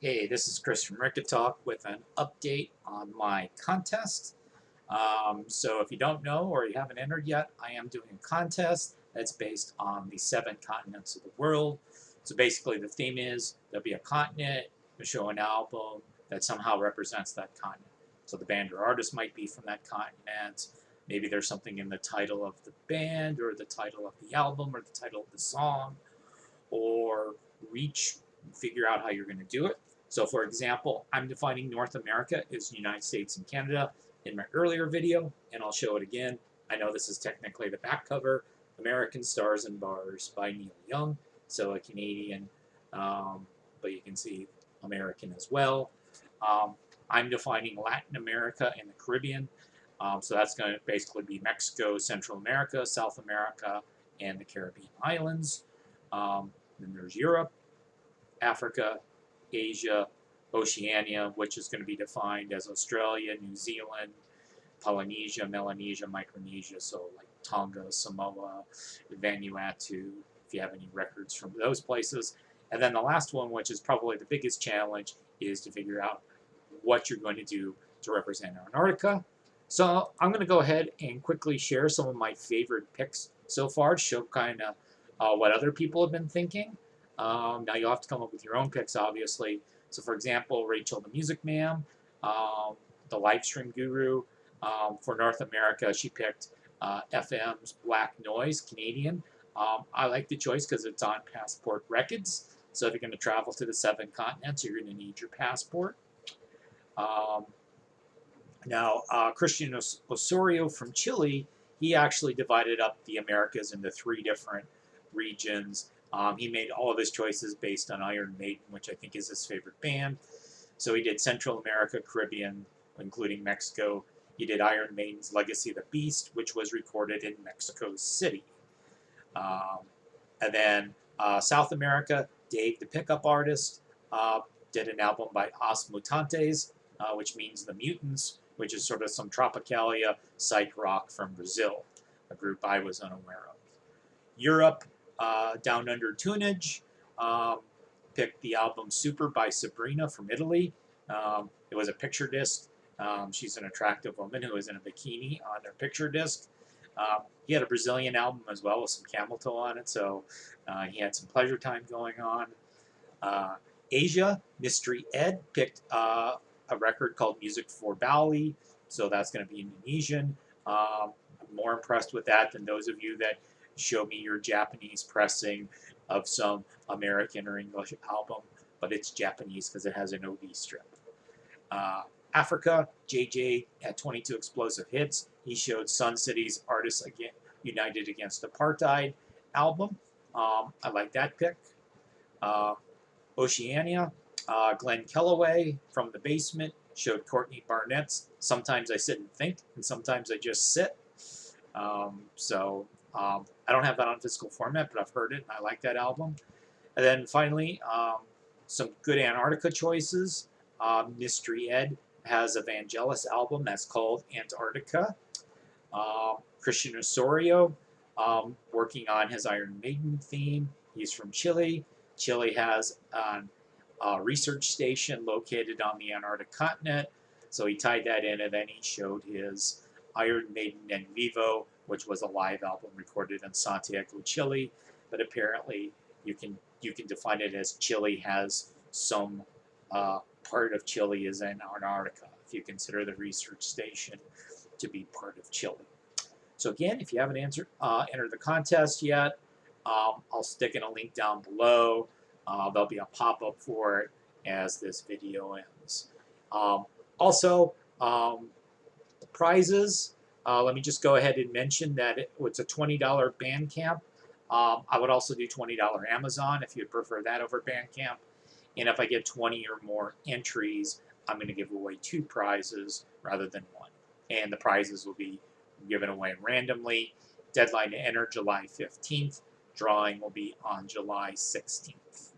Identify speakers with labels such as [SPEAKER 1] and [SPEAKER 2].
[SPEAKER 1] Hey, this is Chris from Rekkid Talk with an update on my contest. So if you don't know or you haven't entered yet, I am doing a contest that's based on the 7 continents of the world. So basically the theme is there'll be a continent, to show an album that somehow represents that continent. So the band or artist might be from that continent. Maybe there's something in the title of the band or the title of the album or the title of the song, or figure out how you're going to do it. So for example, I'm defining North America as the United States and Canada in my earlier video, and I'll show it again. I know this is technically the back cover, American Stars and Bars by Neil Young, so a Canadian, but you can see American as well. I'm defining Latin America and the Caribbean, so that's going to basically be Mexico, Central America, South America, and the Caribbean islands. Then there's Europe, Africa, Asia, Oceania, which is going to be defined as Australia, New Zealand, Polynesia, Melanesia, Micronesia, so like Tonga, Samoa, Vanuatu, if you have any records from those places. And then the last one, which is probably the biggest challenge, is to figure out what you're going to do to represent Antarctica. So I'm going to go ahead and quickly share some of my favorite picks so far to show kind of what other people have been thinking. Now you'll have to come up with your own picks, obviously. So for example, Rachel the Music Man, the live stream guru. For North America, she picked FM's Black Noise, Canadian. I like the choice because it's on Passport Records. So if you're going to travel to the 7 continents, you're going to need your passport. Now, Christian Osorio from Chile, he actually divided up the Americas into 3 different regions. He made all of his choices based on Iron Maiden, which I think is his favorite band. So he did Central America, Caribbean, including Mexico. He did Iron Maiden's Legacy of the Beast, which was recorded in Mexico City. And then South America, Dave the Pickup Artist, did an album by Os Mutantes, which means the Mutants, which is sort of some Tropicalia psych rock from Brazil, a group I was unaware of. Europe, Down Under Tunage, picked the album Super by Sabrina from Italy. It was a picture disc. She's an attractive woman who is in a bikini on her picture disc. He had a Brazilian album as well with some camel toe on it, so he had some pleasure time going on. Asia, Mystery Ed picked a record called Music for Bali, so that's going to be Indonesian. I'm more impressed with that than those of you that show me your Japanese pressing of some American or English album, but it's Japanese because it has an OD strip. Africa, JJ had 22 explosive hits. He showed Sun City's Artists United Against Apartheid album. I like that pick. Oceania, Glenn Kellaway from The Basement showed Courtney Barnett's Sometimes I Sit and Think, and Sometimes I Just Sit. I don't have that on physical format, but I've heard it, and I like that album. And then finally, some good Antarctica choices. Mystery Ed has a Vangelis album that's called Antarctica. Christian Osorio, working on his Iron Maiden theme. He's from Chile. Chile has a research station located on the Antarctic continent, so he tied that in, and then he showed his Iron Maiden en Vivo, which was a live album recorded in Santiago, Chile. But apparently, you can define it as Chile has some part of Chile is in Antarctica, if you consider the research station to be part of Chile. So again, if you haven't entered the contest yet, I'll stick in a link down below. There'll be a pop-up for it as this video ends. Also, prizes. Let me just go ahead and mention that it's a $20 Bandcamp. I would also do $20 Amazon if you'd prefer that over Bandcamp. And if I get 20 or more entries, I'm going to give away 2 prizes rather than 1. And the prizes will be given away randomly. Deadline to enter July 15th. Drawing will be on July 16th.